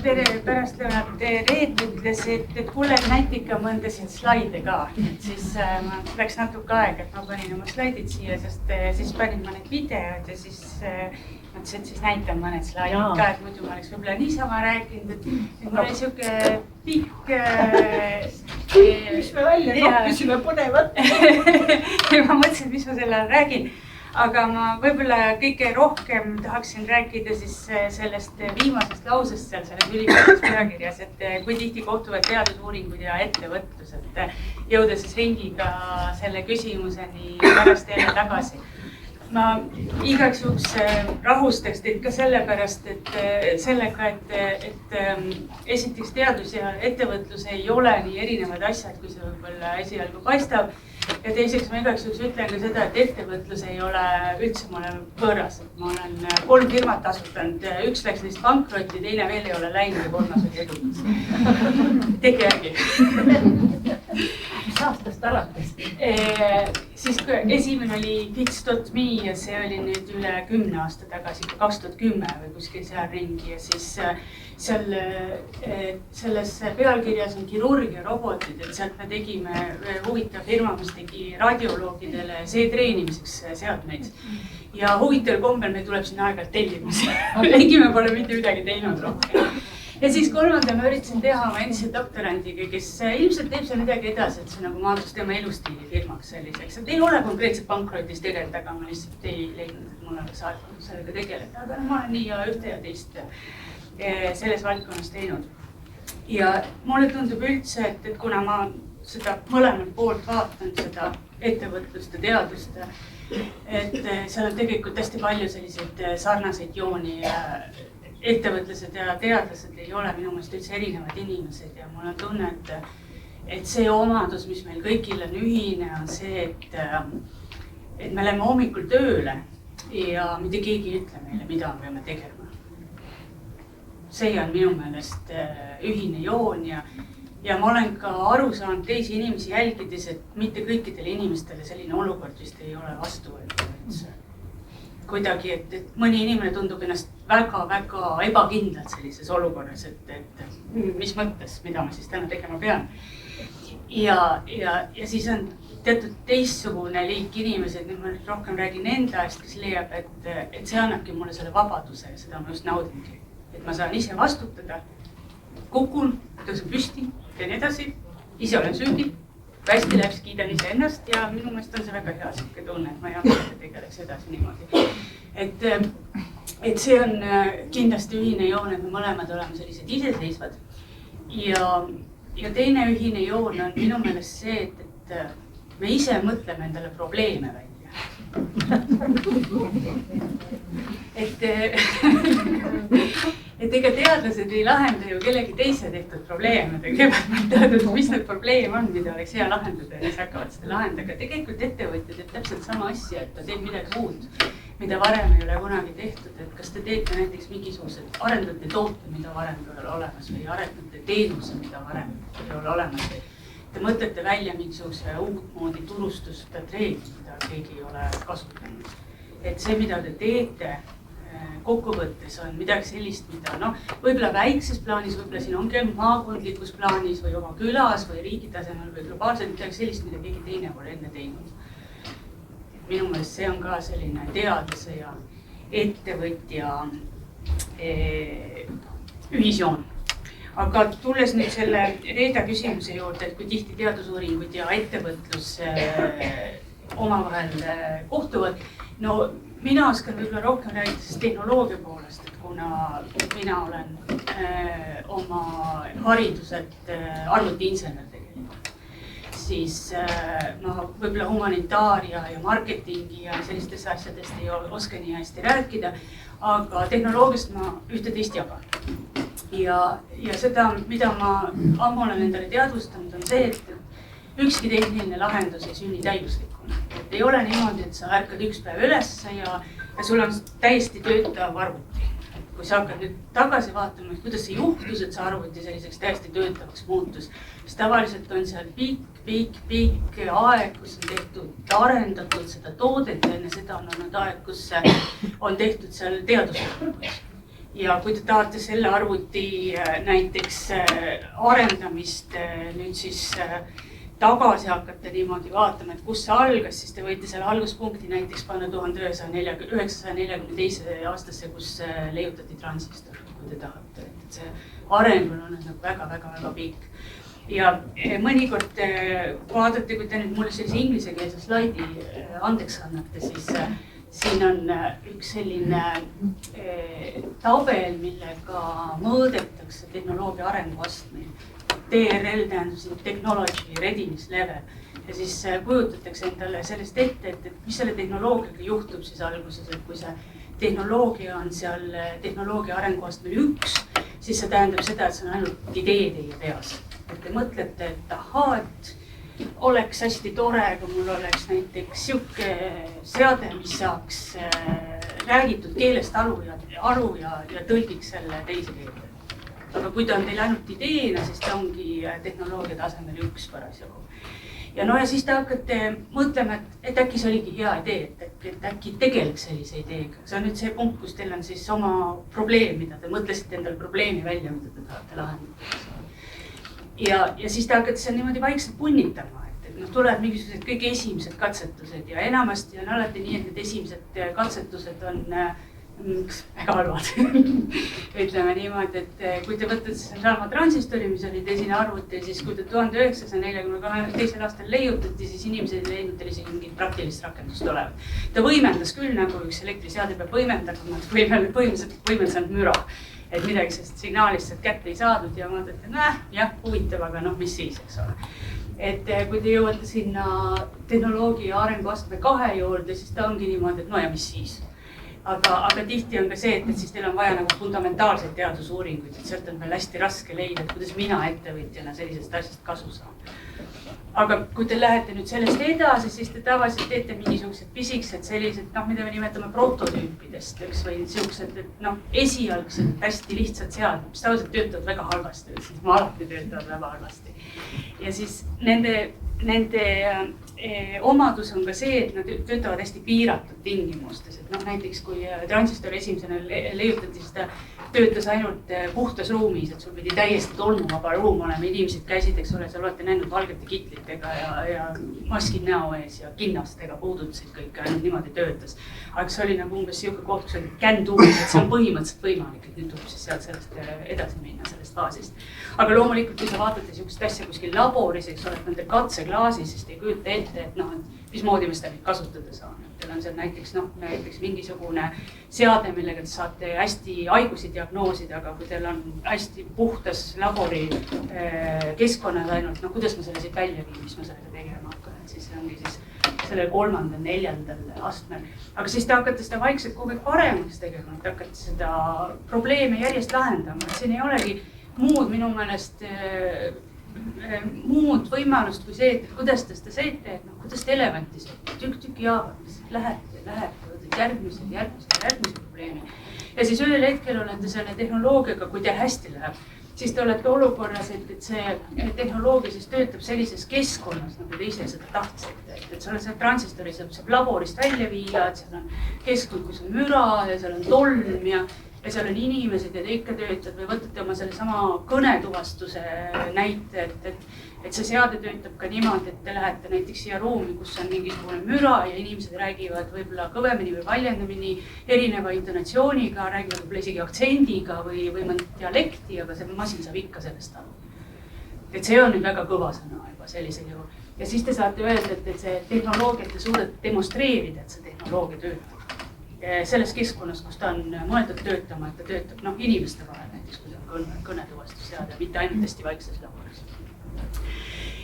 pärastlõunat Reet ütles, et kuule, näita ikka mõnda siin slaide ka. Et siis ma läks natuke aega, et ma panin oma slaidid siia, sest siis panin ma need videod ja siis mõtlesin, et siis näitan mõned slaidid ka, et muidu ma oleks võib-olla niisama rääkinud, et mul oli siuke pikk... Mis me välja noppisime põnevat? Ma mõtlesin, mis ma selle all räägin. Aga ma võib-olla kõige rohkem tahaksin rääkida siis sellest viimasest lausest seal selles ülikoolis peakirjas, et kui tihti kohtuvad teadusuuringud ja ettevõtlus, et jõuda siis ringiga selle küsimuseni pärast jälle tagasi. Ma igaks juhuks rahustaks teid ka sellepärast, et sellega, et esiteks teadus ja ettevõtlus ei ole nii erinevad asjad, kui see võib-olla esialgu paistab. Ja teiseks ma igaks juhuks ütlen ka seda, et ettevõtlus ei ole üldse mulle võõras. Ma olen 3 firmat asutanud, üks läks neist pankrotti, teine veel ei ole läinud ja 3 oli edukas. Tege järgi. Mis aastast alates? Siis esimene oli Fix.me ja see oli nüüd üle 10 aasta tagasi, 2010 või kuskil seal ringi ja siis seal selles pealkirjas on kirurgia robotid, et sealt me tegime huvitav firma, mis tegi radioloogidele treenimiseks seadmeid. Ja huvitaval kombel meil tuleb siin aeg-ajalt tellimus. Legi me pole mitte midagi teinud rohkem. Ja siis 3. ma üritasin teha oma endise doktorandiga, kes ilmselt teeb seal midagi edasi, et see nagu maadus tema elustiili firmaks selliseks. Et ei ole konkreetselt pankrotis tegeled, aga ma lihtsalt ei leidnud, et mul oleks aeg sellega tegeleda. Aga ma olen nii ja ühte ja teist selles valdkonnas teinud. Ja mulle tundub üldse, et kuna ma seda mõlemalt poolt vaatan, seda ettevõtlust ja teadust, et seal on tegelikult hästi palju selliseid sarnaseid jooni. Ettevõtlased ja teadlased ei ole minu meelest üldse erinevad inimesed ja mul on tunne, et see omadus, mis meil kõigil on ühine, on see, et me läheme hommikul tööle ja mitte keegi ei ütle meile, mida me peame tegema. See on minu meelest ühine joon ja ma olen ka aru saanud teisi inimesi jälgides, et mitte kõikidele inimestele selline olukord vist ei ole vastuvõetav. Kuidagi, et mõni inimene tundub ennast väga-väga ebakindlalt sellises olukorras, et mis mõttes, mida ma siis täna tegema pean. Ja siis on teatud teistsugune liik inimesed, nüüd ma rohkem räägin enda eest, kes leiab, et see annabki mulle selle vabaduse ja seda ma just naudingi. Et ma saan ise vastutada, kukun, tõusen püsti, teen edasi, ise olen süüdi. Hästi läheb, kiidan ise ennast ja minu meelest on see väga hea siuke tunne, et ma ei hakka tegeleks edasi niimoodi. Et see on kindlasti ühine joon, et me mõlemad oleme sellised iseseisvad. Ja teine ühine joon on minu meelest see, et me ise mõtleme endale probleeme välja. Et ega teadlased ei lahenda ju kellegi teise tehtud probleeme. Kõigepealt ma ei teadnud, mis need probleem on, mida oleks hea lahendada ja siis hakkavad seda lahendada. Aga tegelikult ettevõtjad teeb täpselt sama asja, et ta teeb midagi uut, mida varem ei ole kunagi tehtud. Et kas te teete näiteks mingisugused arendate toote, mida varem ei ole olemas või arendate teenuse, mida varem ei ole olemas. Te mõtlete välja mingisuguse uut moodi turustusstrateegi, mida keegi ei ole kasutanud. Et see, mida te teete, kokkuvõttes on midagi sellist, mida võib-olla väikses plaanis, võib-olla siin ongi maakondlikus plaanis või oma külas või riigi tasemel või globaalselt midagi sellist, mida keegi teine pole enne teinud. Minu meelest see on ka selline teadlase ja ettevõtja ühisjoon. Aga tulles nüüd selle Reeda küsimuse juurde, et kui tihti teadusuuringud ja ettevõtlus omavahel kohtuvad, mina oskan võib-olla rohkem räägides tehnoloogia poolest, et kuna mina olen oma hariduselt arvutiinsener tegelikult, siis ma võib-olla humanitaaria ja marketingi ja sellistest asjadest ei oska nii hästi rääkida, aga tehnoloogiast ma ühte-teist jagan. Ja seda, mida ma ammu olen endale teadvustanud, on see, et ükski tehniline lahendus ei sünni täiuslikuna. Et ei ole niimoodi, et sa ärkad üks päev üles ja sul on täiesti töötav arvuti. Et kui sa hakkad nüüd tagasi vaatama, et kuidas see juhtus, et see arvuti selliseks täiesti töötavaks muutus, siis tavaliselt on seal pikk aeg, kus on tehtud, arendatud seda toodet ja enne seda on olnud aeg, kus on tehtud seal teadustööd. ja kui te tahate selle arvuti näiteks arendamist nüüd siis tagasi hakata niimoodi vaatama, et kus see algas, siis te võite selle alguspunkti näiteks panna 1942. aastasse, kus leiutati transistor, kui te tahate. Et see areng on olnud nagu väga pikk. Ja mõnikord vaadati, kui te nüüd mulle sellise ingliskeelse slaidi andeks annate, siis siin on üks selline tabel, millega mõõdetakse tehnoloogia arenguastmeid. TRL tähendab Technology Readiness Level ja siis kujutatakse endale sellest ette, et mis selle tehnoloogiaga juhtub siis alguses, et kui see tehnoloogia on seal tehnoloogia arenguastmel 1, siis see tähendab seda, et see on ainult idee teie peas. Et te mõtlete, et ahaa, et oleks hästi tore, kui mul oleks näiteks siuke seade, mis saaks räägitud keelest aru ja tõlgiks selle teise keelde. Aga kui ta on teil ainult ideena, siis ta ongi tehnoloogia tasemel 1 parasjagu. Ja siis te hakkate mõtlema, et äkki see oligi hea idee, et äkki tegeleks sellise ideega. See on nüüd see punkt, kus teil on siis oma probleem, mida te mõtlesite endale probleemi välja, mida te tahate lahendada. Ja siis te hakkate seal niimoodi vaikselt punnitama, et tulevad mingisugused kõige esimesed katsetused ja enamasti on alati nii, et need esimesed katsetused on väga halvad. Ütleme niimoodi, et kui te võtate sama transistori, mis oli teisine arvuti, siis kui te 1942. aastal leiutati, siis inimesed ei leidnud teil isegi mingit praktilist rakendust olevat. Ta võimendas küll, nagu üks elektriseade peab võimendama, et põhimõtteliselt võimendanud müra. Et midagi sellest signaalist sealt kätte ei saadud ja mõtlete, jah, huvitav, aga mis siis, eks ole. Et kui te jõuate sinna tehnoloogia arenguastme 2 juurde, siis ta ongi niimoodi, et ja mis siis. Aga tihti on ka see, et siis teil on vaja nagu fundamentaalseid teadusuuringuid, et sealt on veel hästi raske leida, et kuidas mina ettevõtjana sellisest asjast kasu saan. Aga kui te lähete nüüd sellest edasi, siis te tavaliselt teete mingisugused pisikesed sellised, mida me nimetame prototüüpidest, eks, või siuksed, esialgsed hästi lihtsad seadmed, mis tavaliselt töötavad väga halvasti, siis ma alati töötavad väga halvasti. Ja siis nende omadus on ka see, et nad töötavad hästi piiratud tingimustes, et näiteks kui transistor esimesena leiutati, siis ta töötas ainult puhtas ruumis, et sul pidi täiesti tolmuvaba ruum olema, inimesed käisid, eks ole, seal olete näinud valgete kitlitega ja maskid näo ees ja kinnastega puudutasid kõik, ainult niimoodi töötas. Aga see oli nagu umbes siuke koht, kus oli känduud, et see on põhimõtteliselt võimalik, et nüüd tuleb siis sealt sellest edasi minna, sellest faasist. Aga loomulikult, kui sa vaatate siukest asja kuskil laboris, eks ole, et nende katseklaasi, siis te ei kujuta ette, et mismoodi me seda nüüd kasutada saan. Teil on seal näiteks mingisugune seade, millega te saate hästi haigusi diagnoosida, aga kui teil on hästi puhtas labori keskkonnad ainult, kuidas ma selle siit välja viin, mis ma sellega tegema hakkan, et siis see ongi siis selle 3., 4. astmel. Aga siis te hakkate seda vaikselt kogu aeg paremaks tegema, te hakkate seda probleeme järjest lahendama, et siin ei olegi muud minu meelest muud võimalust kui see, et kuidas te seda seete, et kuidas te elevanti seete, tükk jaavat, lähete, järgmise probleemi. Ja siis ühel hetkel olete selle tehnoloogiaga, kui teil hästi läheb, siis te olete olukorras, et see tehnoloogia siis töötab sellises keskkonnas, nagu te ise seda tahtsite. Et see transistori saab laborist välja viia, et seal on keskkond, kus on müra ja seal on tolm ja seal on inimesed ja te ikka töötad või võtate oma selle sama kõnetuvastuse näite, et see seade töötab ka niimoodi, et te lähete näiteks siia ruumi, kus on mingisugune müra ja inimesed räägivad võib-olla kõvemini või valjendamini erineva intonatsiooniga, räägivad võib-olla isegi aktsendiga või mõnd dialekti, aga see masin saab ikka sellest aru. Et see on nüüd väga kõva sõna juba sellisel juhul. Ja siis te saate öelda, et see tehnoloogia, te suudate demonstreerida, et see tehnoloogia töötab. Selles keskkonnas, kus ta on mõeldud töötama, et ta töötab inimeste vahel näiteks, kui ta on kõnetuvastusseade, mitte ainult hästi vaikses laboris.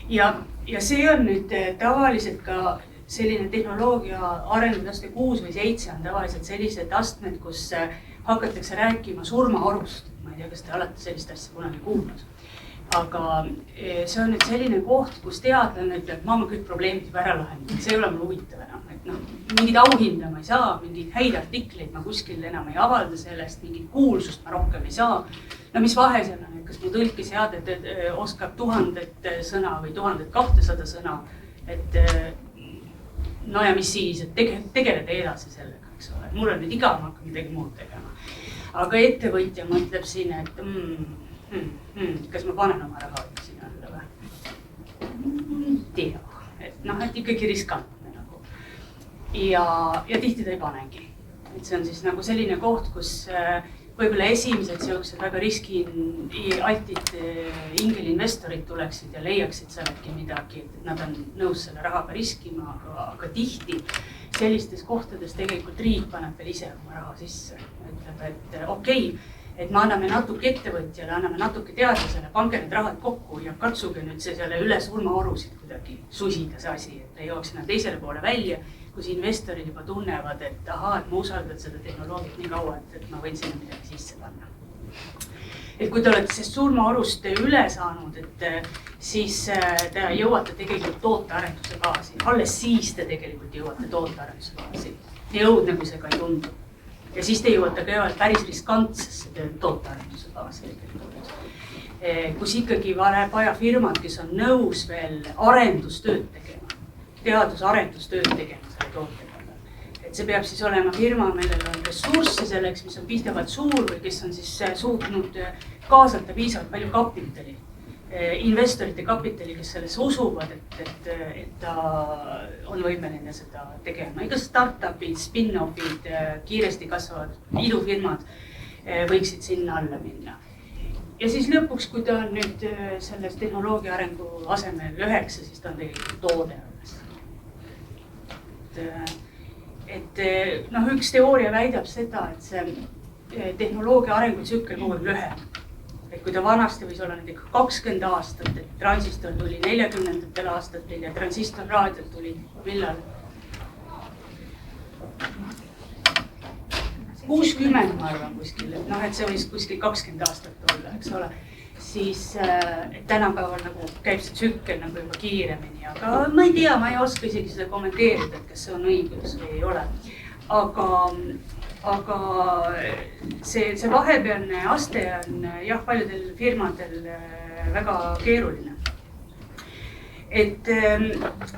Ja see on nüüd tavaliselt ka selline tehnoloogia arenguaste 6 või 7 on tavaliselt sellised astmed, kus hakatakse rääkima surmaorust. Ma ei tea, kas te olete sellist asja kunagi kuulnud. Aga see on nüüd selline koht, kus teadlane ütleb, et ma olen kõik probleemid juba ära lahendanud, see ei ole mul huvitav enam. Mingid auhinda ma ei saa, mingeid häid artikleid ma kuskil enam ei avalda sellest, mingit kuulsust ma rohkem ei saa. Mis vahe seal on, et kas mu tõlkeseade oskab 1000 sõna või 1200 sõna, et ja mis siis, et tegeleda edasi sellega, eks ole. Mul on nüüd igav, ma hakkan midagi muud tegema. aga ettevõtja mõtleb siin, et kas ma panen oma raha sinna alla või? Tea, et noh, et ikkagi riskantne nagu. Ja tihti ta ei panegi. Et see on siis nagu selline koht, kus võib-olla esimesed siuksed väga riskialtid ingelinvestorid tuleksid ja leiaksid sealtki midagi, et nad on nõus selle rahaga riskima, aga tihti sellistes kohtades tegelikult riik paneb veel ise oma raha sisse. Ütleb, et okei, et me anname natuke ettevõtjale, anname natuke teadlasele, pange need rahad kokku ja katsuge nüüd see selle üle surmaorusid kuidagi susida see asi, et ei jooks enam teisele poole välja, kus investorid juba tunnevad, et ahaa, et ma usaldan seda tehnoloogiat nii kaua, et ma võin sinna midagi sisse panna. Et kui te olete sellest surmaorust üle saanud, et siis te jõuate tegelikult tootearenduse baasi. Alles siis te tegelikult jõuate tootearenduse baasi. Nii õudne, kui see ka ei tundu. Ja siis te jõuate ka päris riskantsesse tootearenduse baasi. Kus ikkagi vaja firmad, kes on nõus veel arendustööd tegema, teadus-arendustööd tegema selle tootega. Et see peab siis olema firma, millel on ressursse selleks, mis on piisavalt suur või kes on siis suutnud kaasata piisavalt palju kapitali, investorite kapitali, kes selles usuvad, et ta on võimeline seda tegema. Iga startupid, spin-offid, kiiresti kasvavad idufirmad võiksid sinna alla minna. Ja siis lõpuks, kui ta on nüüd selles tehnoloogia arengu asemel 9, siis ta on tegelikult toode alles. Et noh, üks teooria väidab seda, et see tehnoloogia arengutsükkel kogu aeg lühem. Et kui ta vanasti võis olla näiteks 20 aastat, et transistor tuli 40ndatel aastatel ja transistorraadiot tuli millal? 60 ma arvan kuskil, et noh, et see võis kuskil 20 aastat olla, eks ole. Siis tänapäeval nagu käib see tsükkel nagu juba kiiremini, aga ma ei tea, ma ei oska isegi seda kommenteerida, et kas see on õigus või ei ole. Aga see vahepealne aste on jah, paljudel firmadel väga keeruline. Et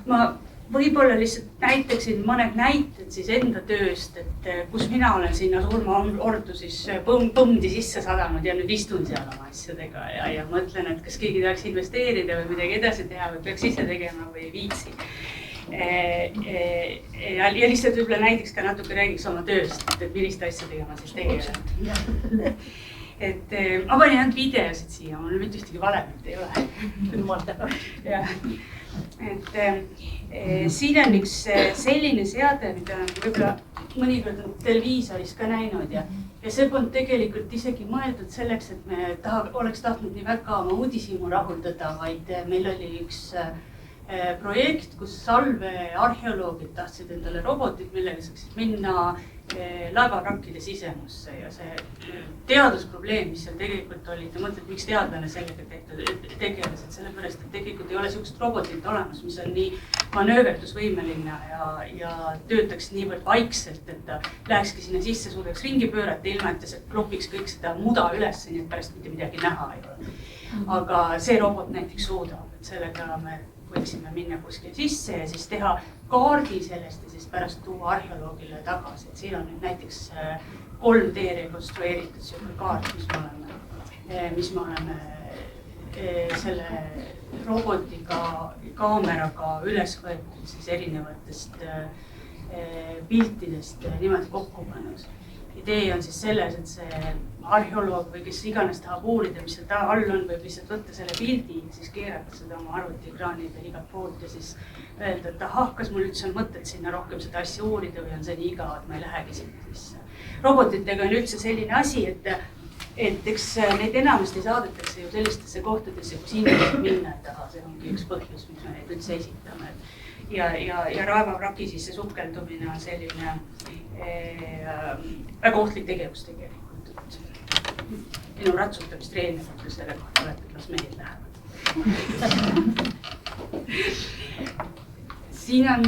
ma võib-olla lihtsalt näitaksin mõned näited siis enda tööst, et kus mina olen sinna surmaordu siis põmdi sisse sadanud ja nüüd istun seal oma asjadega ja mõtlen, et kas keegi tahaks investeerida või midagi edasi teha või peaks ise tegema või ei viitsi. Ja lihtsalt võib-olla näiteks ka natuke räägiks oma tööst, et milliste asjadega ma siis tegelen. Et ma panin ainult videosid siia, mul mitte ühtegi valemit ei ole. Et siin on üks selline seade, mida on võib-olla mõnikord televiisoris ka näinud ja see polnud tegelikult isegi mõeldud selleks, et me oleks tahtnud nii väga oma uudishimu rahuldada, vaid meil oli üks projekt, kus salvearheoloogid tahtsid endale robotit, millega saaksid minna laevavrakkide sisemusse ja see teadusprobleem, mis seal tegelikult oli, te mõtled, miks teadlane sellega tegeles, et sellepärast, et tegelikult ei ole sellist robotit olemas, mis on nii manööverdusvõimeline ja töötaks niivõrd vaikselt, et ta lähekski sinna sisse, suudaks ringi pöörata, ilma et ta klopiks kõik seda muda üles, nii et pärast mitte midagi näha ei ole. Aga see robot näiteks suudab, et sellega me võiksime minna kuskil sisse ja siis teha kaardi sellest ja siis pärast tuua arheoloogile tagasi. Et siin on nüüd näiteks 3D rekonstrueeritud selline kaart, mis me oleme selle robotiga, kaameraga üles võetud siis erinevatest piltidest niimoodi kokku pannud. Idee on siis selles, et see arheoloog või kes iganes tahab uurida, mis seal all on, võib lihtsalt võtta selle pildi ja siis keerata seda oma arvutiekraani peal igalt poolt ja siis öelda, et ahah, kas mul üldse on mõtet sinna rohkem seda asja uurida või on see nii igav, et ma ei lähegi sinna sisse. Robotitega on üldse selline asi, et eks neid enamasti saadetakse ju sellistesse kohtadesse, kus inimesed minna ei taha, see ongi üks põhjus, miks me neid üldse esitame. Ja raevavraki sisse sukeldumine on selline väga ohtlik tegevus tegelikult. Minu ratsutamistreenerid kui selle kohta olete, kas mehed lähevad. Siin on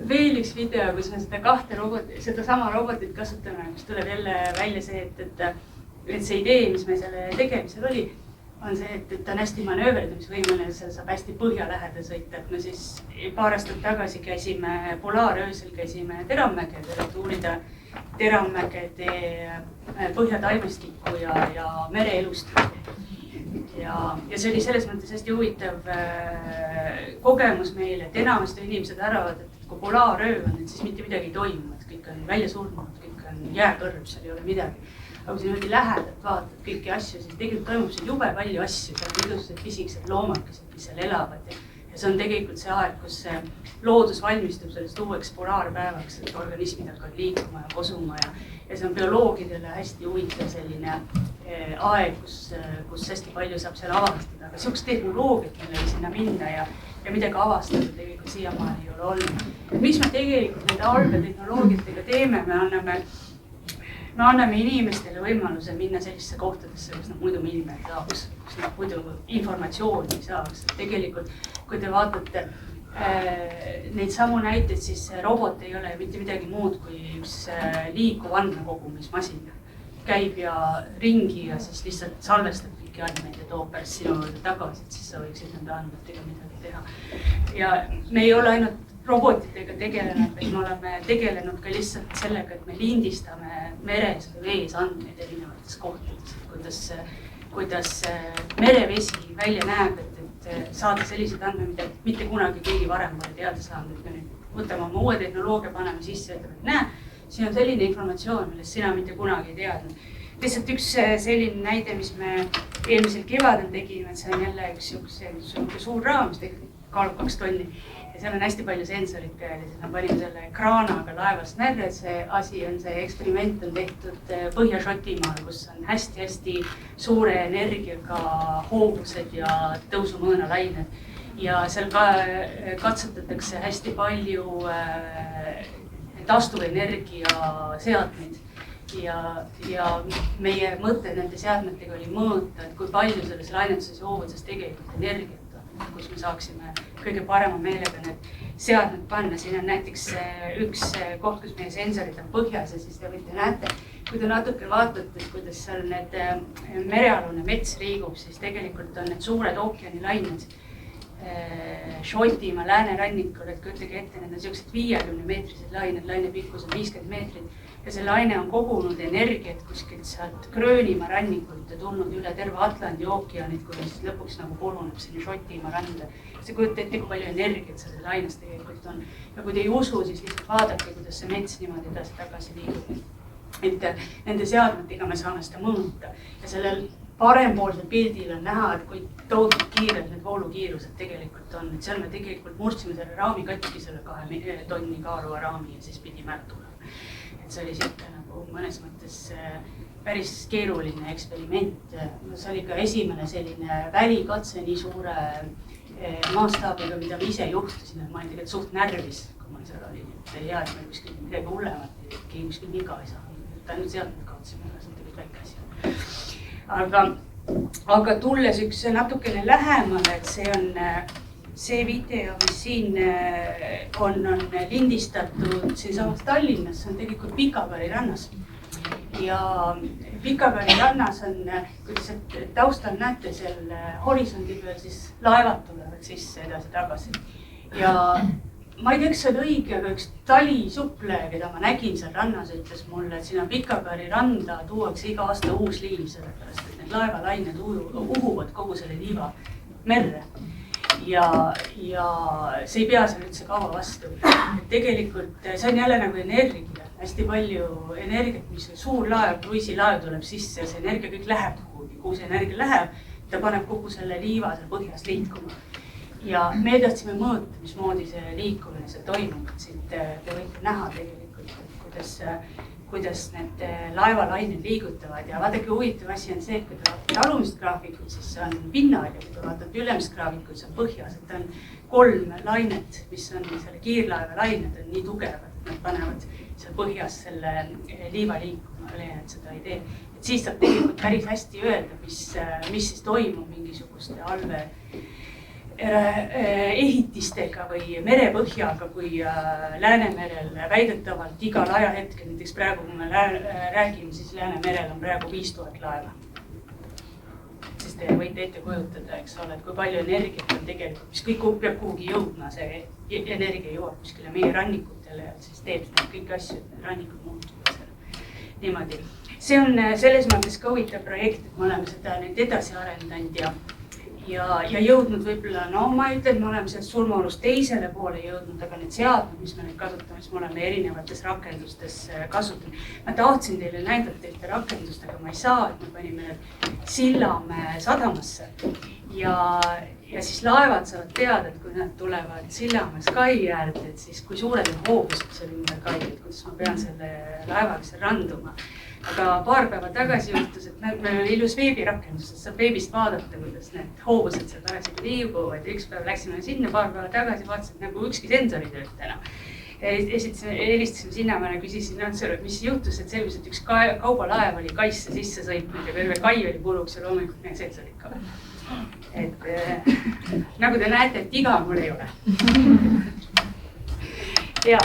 veel üks video, kus me seda sama robotit kasutame, kus tuleb jälle välja see, et see idee, mis me selle tegemisel oli, on see, et ta on hästi manööverdamisvõimeline, seal saab hästi põhja lähedal sõita, et me siis paar aastat tagasi käisime polaaröösel, käisime Teravmägedel, et uurida teravmägede põhjataimestikku ja mereelustikku. Ja see oli selles mõttes hästi huvitav kogemus meile, et enamasti inimesed arvavad, et kui polaaröö on, et siis mitte midagi ei toimu, et kõik on välja surnud, kõik on jääkõrv, seal ei ole midagi. Aga kui sa niimoodi lähedalt vaatad kõiki asju, siis tegelikult toimub seal jube palju asju, seal on igasugused pisikesed loomakesed, mis seal elavad. Ja see on tegelikult see aeg, kus loodus valmistub sellest uueks polaarpäevaks, et organismid hakkavad liikuma ja kosuma ja see on bioloogidele hästi huvitav selline aeg, kus hästi palju saab seal avastada, aga sihukest tehnoloogiat millele sinna minna ja midagi avastada tegelikult siiamaani ei ole olnud. Miks me tegelikult nende alltehnoloogiatega teeme, me anname inimestele võimaluse minna sellisesse kohtadesse, kus nad muidu minna ei saaks, kus nad muidu informatsiooni ei saaks. Tegelikult, kui te vaatate neid samu näiteid, siis robot ei ole mitte midagi muud kui üks liikuv andmekogumismasin. Käib ja ringi ja siis lihtsalt salvestab kõiki andmeid ja toob pärast sinu juurde tagasi, et siis sa võiksid nende andmetega midagi teha. Ja me ei ole ainult robotitega tegelenud, vaid me oleme tegelenud ka lihtsalt sellega, et me lindistame meres või vees andmeid erinevates kohtades, kuidas merevesi välja näeb, et saada sellised andmed, mida mitte kunagi keegi varem pole teada saanud, et me nüüd võtame oma uue tehnoloogia, paneme sisse ja ütleme, et näe, siin on selline informatsioon, millest sina mitte kunagi ei teadnud. Lihtsalt üks selline näide, mis me eelmisel kevadel tegime, et see on jälle üks suur raam, mis tegelikult kaalub 2 tonni. Ja seal on hästi palju sensorit peal ja siis me panime selle kraanaga laevast merre. See eksperiment on tehtud Põhja-Šotimaal, kus on hästi-hästi suure energiaga hoogused ja tõusumõõnalained. Ja seal ka katsetatakse hästi palju taastuvenergia seadmeid ja meie mõte nende seadmetega oli mõõta, et kui palju selles lainetuses ja hoovuses tegelikult energiat on, kus me saaksime kõige parema meelega need seadmed panna. Siin on näiteks üks koht, kus meie sensorid on põhjas ja siis te võite näete, kui te natuke vaatate, kuidas seal need merealune mets liigub, siis tegelikult on need suured ookeanilained Šotimaa läänerannikul, et kujutage ette, need on sellised 50-meetrised lained, laine pikkus on 50 meetrit ja see laine on kogunud energiat kuskilt sealt Gröönimaa rannikult ja tulnud üle terve Atlandi ookeanid, kui siis lõpuks nagu poluneb sinna Šotimaa randa. See kujutate ette, kui palju energiat selles laines tegelikult on. Ja kui te ei usu, siis lihtsalt vaadake, kuidas see mets niimoodi edasi-tagasi liigub. Et nende seadmetega me saame seda mõõta ja sellel parempoolsel pildil on näha, et kui toodud kiired need voolukiirused tegelikult on. Et seal me tegelikult murstsime selle raami katki, selle 2 tonni kaaluva raami ja siis pidime ära tulema. Et see oli siuke nagu mõnes mõttes päris keeruline eksperiment. See oli ka esimene selline välikatse nii suure maastaabiga, mida ma ise juhtusin. Ma olin tegelikult suht närvis, kui ma seal olin. See hea, et me kuskil midagi hullemat, keegi kuskil viga ei saa. Ainult seadmed kaotsime, see on tegelikult väike asi. Aga tulles üks natukene lähemale, et see on see video, mis siin on lindistatud siinsamas Tallinnas, see on tegelikult Pikakari rannas. Ja Pikakari rannas on, kui te sealt taustal näete seal horisondi peal, siis laevad tulevad sisse edasi-tagasi. Ja ma ei tea, kas see on õige, aga üks talisuppleja, keda ma nägin seal rannas, ütles mulle, et sinna Pikakari randa tuuakse iga aasta uus liiv, sellepärast et need laevalained uhuvad kogu selle liiva merre. Ja see ei pea seal üldse kaua vastu. Et tegelikult see on jälle nagu energia, hästi palju energiat, mis suur laev, kruiisilaev tuleb sisse ja see energia kõik läheb kuhu see energia läheb, ta paneb kogu selle liiva seal põhjas liikuma. Ja me tahtsime mõõta, mismoodi see liikumine see toimub. Siit te võite näha tegelikult, kuidas need laevalained liigutavad. Ja vaadake, huvitav asi on see, et kui te vaatate alumist graafikut, siis see on pinnal ja kui te vaatate ülemist graafikut, see on põhjas. Et on 3 lainet, mis on selle kiirlaeva lained, on nii tugevad, et nad panevad seal põhjas selle liiva liikuma, et seda ei tee. Et siis saab tegelikult päris hästi öelda, mis siis toimub mingisuguste allve ehitistega või merepõhjaga, kui Läänemerel väidetavalt igal ajahetkel, näiteks praegu, kui me räägime, siis Läänemerel on praegu 5000 laeva. Siis te võite ette kujutada, eks ole, et kui palju energiat on tegelikult, mis kõik peab kuhugi jõudma, see energia jõuab kuskile meie rannikutele ja siis teeb kõik asju, et rannikud muutuvad niimoodi. See on selles mõttes ka huvitav projekt, et me oleme seda nüüd edasi arendanud ja jõudnud võib-olla, no ma ei ütle, et me oleme sellest surmaorust teisele poole jõudnud, aga need seadmed, mis me nüüd kasutame, siis me oleme erinevates rakendustes kasutanud. Ma tahtsin teile näidata ühte rakendust, aga ma ei saa, et me panime need Sillamäe sadamasse ja siis laevad saavad teada, et kui nad tulevad Sillamäes kai äärde, et siis kui suured on hoovused seal ümber kai, et kuidas ma pean selle laevaga seal randuma. Aga paar päeva tagasi juhtus, et meil oli ilus veebirakendus, et saab veebist vaadata, kuidas need hoovused seal parasjagu liiguvad. Üks päev läksime sinna, paar päeva tagasi vaatasin, et nagu ükski sensor ei tööta enam. Helistasime Sillamäele, küsisin, mis juhtus, et selgus, et üks kaubalaev oli kaisse sisse sõitnud ja terve kai oli puruks ja loomulikult need sensorid ka. Et nagu te näete, et iga mul ei ole. Ja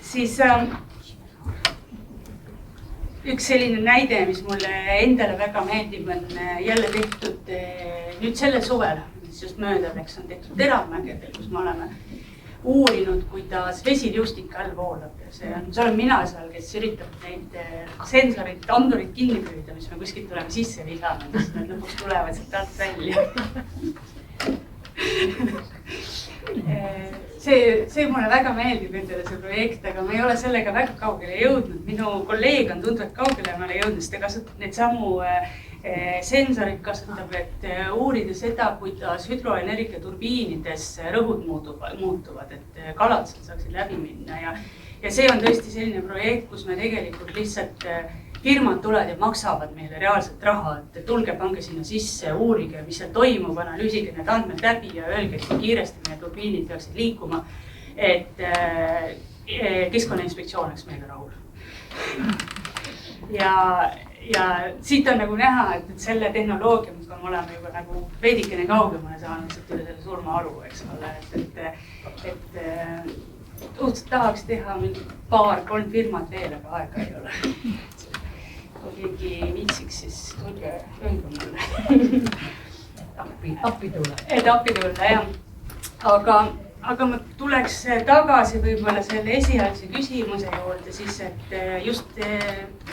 siis üks selline näide, mis mulle endale väga meeldib, on jälle tehtud nüüd sellel suvel, mis just mööda läks, on tehtud Teravmägedel, kus me oleme uurinud, kuidas vesiliustik all voolab. Ja see olen mina seal, kes üritab neid sensorid, andurid kinni püüda, mis me kuskilt tuleme sisse visanud, siis nad lõpuks tulevad sealt alt välja. See mulle väga meeldib endale see projekt, aga me ei ole sellega väga kaugele jõudnud. Minu kolleeg on tunduvalt kaugele ja jõudnud, sest ta kasutab neid samu sensorid kasutab, et uurida seda, kuidas hüdroenergia turbiinides rõhud muutuvad, et kalad saaksid läbi minna. Ja see on tõesti selline projekt, kus me tegelikult lihtsalt firmad tulevad ja maksavad meile reaalselt raha, et tulge, pange sinna sisse, uurige, mis seal toimub, analüüsige need andmed läbi ja öelge, et kiiresti meie turbiinid peaksid liikuma, et Keskkonnainspektsioon oleks meile rahul. Ja siit on nagu näha, et selle tehnoloogiaga me oleme juba nagu veidikene kaugemale saanud üle selle surmaoru, eks ole, et õudselt tahaks teha mingi 2-3 firmat veel, aga aega ei ole. Kui keegi viitsiks, siis tulge öelge mulle. Appi tulla. Et appi tulla, jah. Aga ma tuleks tagasi võib-olla selle esialgse küsimuse juurde siis, et just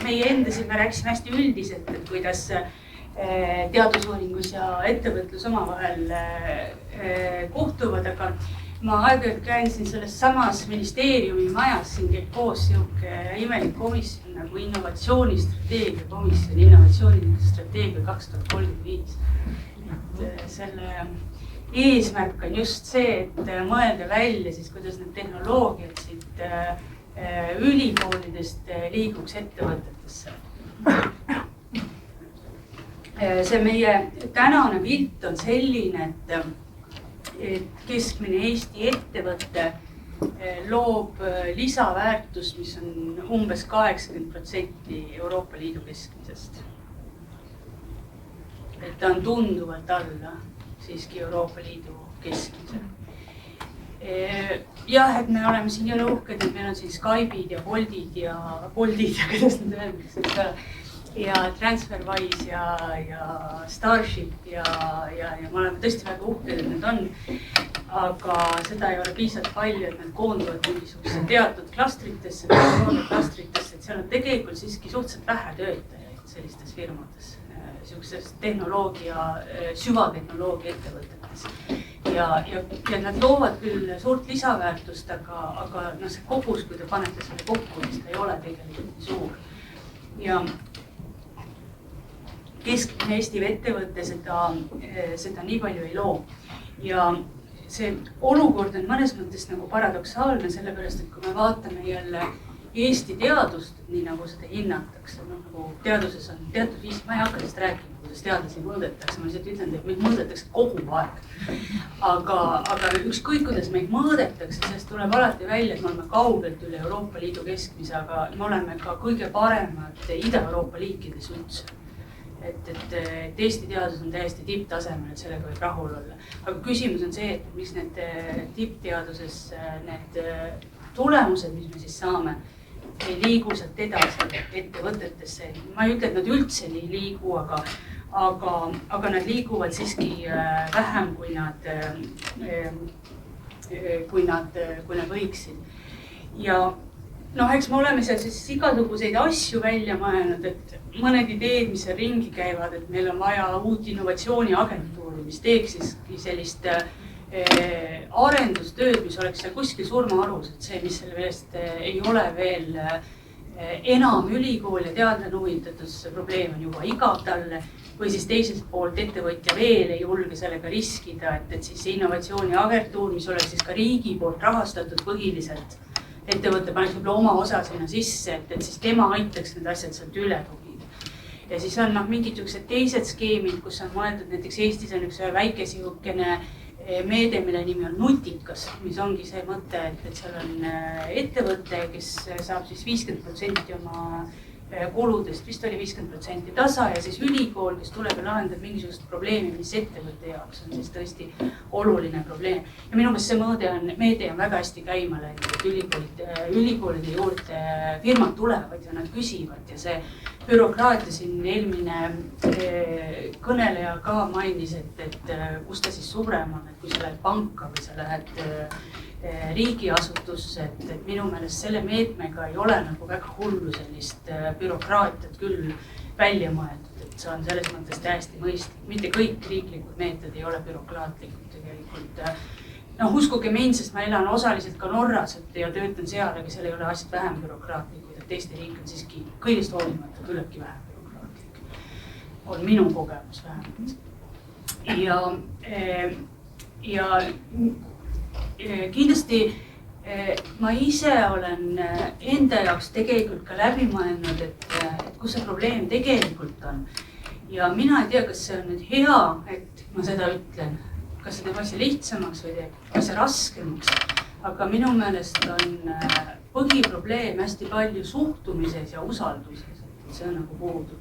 meie enda siin me rääkisime hästi üldiselt, et kuidas teadusuuringus ja ettevõtlus omavahel kohtuvad, aga ma aeg-ajalt käin siin selles samas ministeeriumi majas, siin käib koos sihuke imelik komisjon nagu innovatsioonistrateegia komisjon, innovatsioonistrateegia 2035. Et selle eesmärk on just see, et mõelda välja siis, kuidas need tehnoloogiad siit ülikoolidest liiguks ettevõtetesse. See meie tänane pilt on selline, et keskmine Eesti ettevõte loob lisaväärtust, mis on umbes 80% Euroopa Liidu keskmisest. Et ta on tunduvalt alla siiski Euroopa Liidu keskmise. Jah, et me oleme siin jälle uhked, et meil on siin Skype'id ja Boltid ja kuidas need öeldakse, ja TransferWise ja Starship ja me oleme tõesti väga uhked, et need on. Aga seda ei ole piisavalt palju, et need koonduvad mingisuguse teatud klastritesse, et seal on tegelikult siiski suhteliselt vähe töötajaid sellistes firmades, sellises tehnoloogia, süvatehnoloogia ettevõtetes. Ja nad loovad küll suurt lisaväärtust, aga see kogus, kui te panete selle kokku, siis ta ei ole tegelikult nii suur. Ja keskmine Eesti ettevõte seda nii palju ei loo. Ja see olukord on mõnes mõttes nagu paradoksaalne, sellepärast, et kui me vaatame jälle Eesti teadust, nii nagu seda hinnatakse, nagu teaduses on teatud viis, ma ei hakka sellest rääkima, kuidas teadlasi mõõdetakse, ma lihtsalt ütlen, et meid mõõdetakse kogu aeg. Aga ükskõik, kuidas meid mõõdetakse, sest tuleb alati välja, et me oleme kaugelt üle Euroopa Liidu keskmise, aga me oleme ka kõige paremad Ida-Euroopa liikides üldse. Et Eesti teadus on täiesti tipptasemel, et sellega võib rahul olla. Aga küsimus on see, et miks need tippteaduses need tulemused, mis me siis saame, ei liigu sealt edasi ettevõtetesse. Ma ei ütle, et nad üldse ei liigu, aga nad liiguvad siiski vähem, kui nad võiksid. Ja noh, eks me oleme seal siis igasuguseid asju välja mõelnud, et mõned ideed, mis seal ringi käivad, et meil on vaja uut innovatsiooniagentuuri, mis teeks siis sellist arendustööd, mis oleks seal kuskil surmaarus, et see, mis selle eest ei ole veel enam ülikool ja teadlane huvitatud, see probleem on juba igav talle. Või siis teiselt poolt ettevõtja veel ei julge sellega riskida, et siis innovatsiooniagentuur, mis oleks siis ka riigi poolt rahastatud põhiliselt, ettevõte paneks võib-olla oma osa sinna sisse, et siis tema aitaks need asjad sealt üle tugida. Ja siis on mingid teised skeemid, kus on mõeldud, näiteks Eestis on üks väike sihukene meede, mille nimi on Nutikas, mis ongi see mõte, et seal on ettevõte, kes saab siis 50% oma kuludest, vist oli 50% tasa ja siis ülikool, kes tuleb ja lahendab mingisugust probleemi, mis ettevõtte jaoks on siis tõesti oluline probleem. Ja minu meelest see meede on väga hästi käima läinud, et ülikoolide juurde firmad tulevad ja nad küsivad ja see bürokraatia siin eelmine kõneleja ka mainis, et kus ta siis suurem on, et kui sa lähed panka või sa lähed riigiasutusse, et minu meelest selle meetmega ei ole nagu väga hullu sellist bürokraatiat küll välja mõeldud, et see on selles mõttes täiesti mõistlik. Mitte kõik riiklikud meetod ei ole bürokraatlikud tegelikult. Noh, uskuge mind, sest ma elan osaliselt ka Norras ja töötan seal, aga seal ei ole asjad vähem bürokraatlikud, et Eesti riik on siiski kõigest hoolimata küllaltki vähem bürokraatlik. On minu kogemus vähemalt. Ja kindlasti ma ise olen enda jaoks tegelikult ka läbi mõelnud, et kus see probleem tegelikult on. Ja mina ei tea, kas see on nüüd hea, et ma seda ütlen, kas see teeb asja lihtsamaks või teeb asja raskemaks. Aga minu meelest on põhiprobleem hästi palju suhtumises ja usalduses, et see on nagu puudu.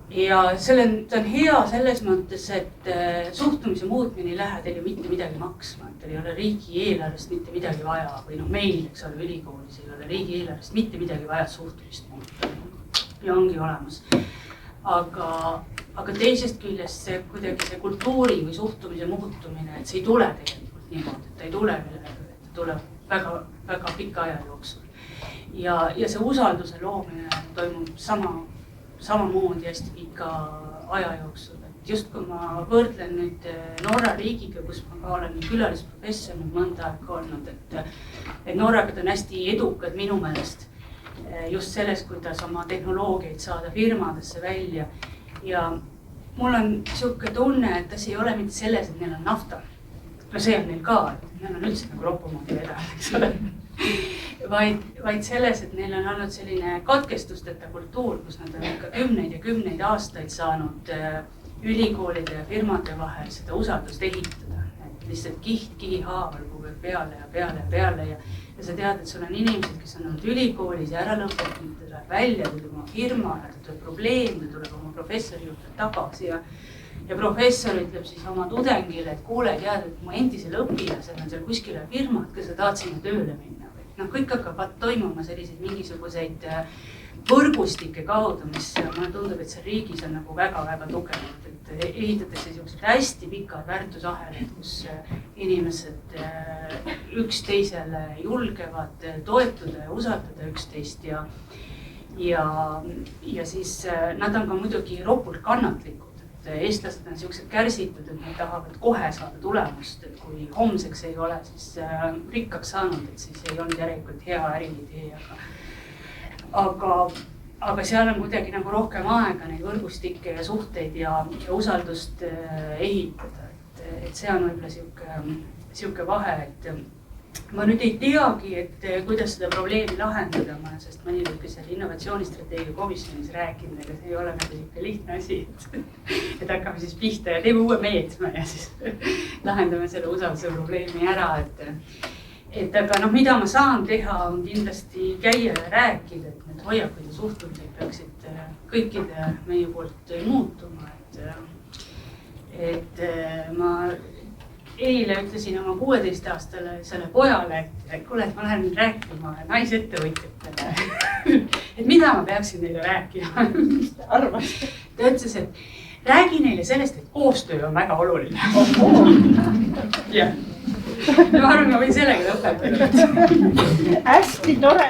Ja see on hea selles mõttes, et suhtumise muutmine ei lähe teile mitte midagi maksma, et teil ei ole riigieelarvest mitte midagi vaja või meil, eks ole, ülikoolis ei ole riigieelarvest mitte midagi vaja suhtumist muuta ja ongi olemas. Aga teisest küljest see kuidagi see kultuuri või suhtumise muutumine, et see ei tule tegelikult niimoodi, et ta ei tule üleöö, et ta tuleb väga, väga pika aja jooksul. Ja see usalduse loomine toimub samamoodi hästi pika aja jooksul. Et just kui ma võrdlen nüüd Norra riigiga, kus ma ka olen külalisprofessor nüüd mõnda aega olnud, et Norrakad on hästi edukad minu meelest just selles, kuidas oma tehnoloogiaid saada firmadesse välja. Ja mul on sihuke tunne, et asi ei ole mitte selles, et neil on nafta. No see on neil ka, et neil on üldse nagu ropumoodi vedanud, eks ole. Vaid selles, et neil on olnud selline katkestusteta kultuur, kus nad on ikka kümneid ja kümneid aastaid saanud ülikoolide ja firmade vahel seda usaldust ehitada. Et lihtsalt kihi haaval kuveb peale ja peale ja peale ja sa tead, et sul on inimesed, kes on olnud ülikoolis ja ära lõpetanud, ta tuleb välja, ta tuleb oma firma ja ta tuleb probleem, ta tuleb oma professori juurde tagasi ja professor ütleb siis oma tudengile, et kuule, tead, et mu endisel õpilasel on seal kuskile firmad, kes sa tahad sinna tööle minna. Noh, kõik hakkavad toimuma selliseid mingisuguseid võrgustike kaudu, mis mulle tundub, et see riigis on nagu väga-väga tugevad, et ehitatakse sellised hästi pikad väärtusahelad, kus inimesed üksteisele julgevad toetuda ja usaldada üksteist ja siis nad on ka muidugi ropult kannatlikud. Eestlased on siuksed kärsitud, et nad tahavad kohe saada tulemust, et kui homseks ei ole siis rikkaks saanud, et siis ei olnud järelikult hea äriidee, aga seal on kuidagi nagu rohkem aega neid võrgustikke ja suhteid ja usaldust ehitada, et see on võib-olla siuke vahe, et ma nüüd ei teagi, et kuidas seda probleemi lahendada, sest ma nii võiks seal innovatsioonistrateegia komisjonis rääkinud, aga see ei ole nagu siuke lihtne asi, et hakkame siis pihta ja teeme uue meetme ja siis lahendame selle usalduse probleemi ära, et aga noh, mida ma saan teha, on kindlasti käia ja rääkida, et need hoiakud ja suhtumised peaksid kõikide meie poolt muutuma, et ma eile ütlesin oma 16-aastale selle pojale, et kuule, et ma lähen rääkima naisettevõtjatele, et mida ma peaksin neile rääkima, mis ta arvas. Ta ütles, et räägi neile sellest, et koostöö on väga oluline. ma arvan, ma võin sellega lõpetada. hästi tore.